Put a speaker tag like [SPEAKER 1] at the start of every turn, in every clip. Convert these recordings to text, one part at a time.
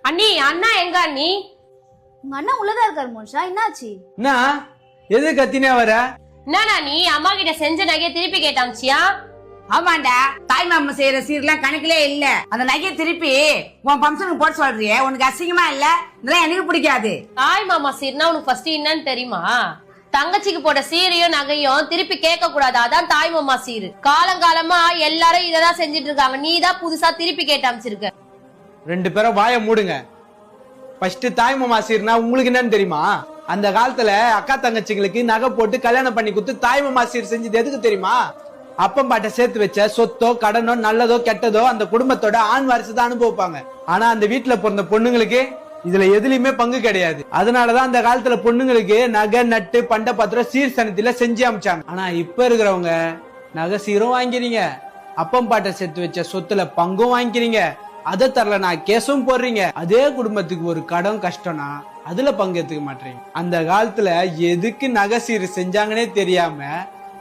[SPEAKER 1] அண்ணி அண்ணா எங்க அண்ணி?
[SPEAKER 2] உங்க அண்ணா உள்ளதா இருக்காரு மோனிஷா, என்னாச்சு?
[SPEAKER 3] என்ன எது கத்தினே வர?
[SPEAKER 1] என்னண்ணா நீ அம்மா கிட்ட செஞ்ச நகையை திருப்பி கேட்டாச்சியா?
[SPEAKER 4] ஆமாண்டா, தாய் மாமா செய்யற சீர்லாம் கணக்கிலே இல்ல. அந்த நகையை திருப்பி உன் பம்சனுக்கு போட்டு சொல்றியே, உனக்கு அசிங்கமா இல்ல? இதெல்லாம் எனக்கு பிடிக்காது.
[SPEAKER 1] தாய் மாமா சீர்னா உனக்கு ஃபர்ஸ்ட் என்னன்னு தெரியுமா? தங்கச்சிக்கு போட்ட சீரையும் நகையும் திருப்பி கேட்க கூடாது, அதான் தாய் மாமா சீரு. காலங்காலமா எல்லாரும் இததான் செஞ்சிட்டு இருக்காங்க, நீ தான் புதுசா திருப்பி கேட்டாமிச்சிருக்க.
[SPEAKER 3] ரெண்டு பேரும் வாய மூடுங்க. ஃபர்ஸ்ட் தாய் மாமா சீர்னா உங்களுக்கு என்னன்னு தெரியுமா? அந்த காலத்துல அக்கா தங்கச்சிங்களுக்கு நகை போட்டு கல்யாணம் பண்ணி கொடுத்து தாய் மாமா சீர் செஞ்சது எதுக்கு தெரியுமா? அப்பம் பாட்ட சேர்த்து வச்ச சொத்தோ கடனோ நல்லதோ கெட்டதோ அந்த குடும்பத்தோட ஆண் வாரிசு தான் அனுபவிப்பாங்க. ஆனா அந்த வீட்டுல பிறந்த பொண்ணுங்களுக்கு இதுல எதுலயுமே பங்கு கிடையாது. அதனாலதான் அந்த காலத்துல பொண்ணுங்களுக்கு நகை நட்டு பண்ட பாத்திரம் சீர் சனத்தில செஞ்சு அமைச்சாங்க. ஆனா இப்ப இருக்கிறவங்க நகை சீரும் வாங்கிறீங்க, அப்பம் பாட்ட சேர்த்து வச்ச சொத்துல பங்கும் வாங்கிக்கிறீங்க, அதை தரல நான் கேஸும் போடுறீங்க. அதே குடும்பத்துக்கு ஒரு கடன் கஷ்டம்னா அதுல பங்கேற்றுக்க மாட்டீங்க. அந்த காலத்துல எதுக்கு நகை சீர் செஞ்சாங்கன்னே தெரியாம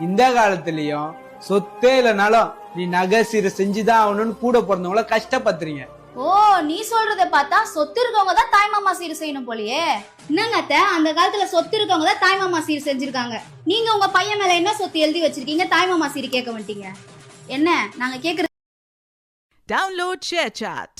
[SPEAKER 3] இந்த காலத்திலயும் சொத்தே இல்லைனாலும் நீ நகை சீர் செஞ்சுதான் ஆகணும்னு கூட பிறந்தவங்கள கஷ்டப்படுத்துறீங்க.
[SPEAKER 2] ஓ, நீ சொல்றத பார்த்தா சொத்து இருக்கவங்க தான் தாய் மாமா சீர் செய்யணும் போலயே. என்னங்க அத்தை, அந்த காலத்துல சொத்து இருக்கவங்க தான் தாய் மாமா சீர் செஞ்சிருக்காங்க. நீங்க உங்க பையன் மேல என்ன சொத்து எழுதி வச்சிருக்கீங்க, தாய் மாமா சீர் கேட்க மாட்டீங்க? என்ன நாங்க கேக்குறது?
[SPEAKER 5] Download ShareChat.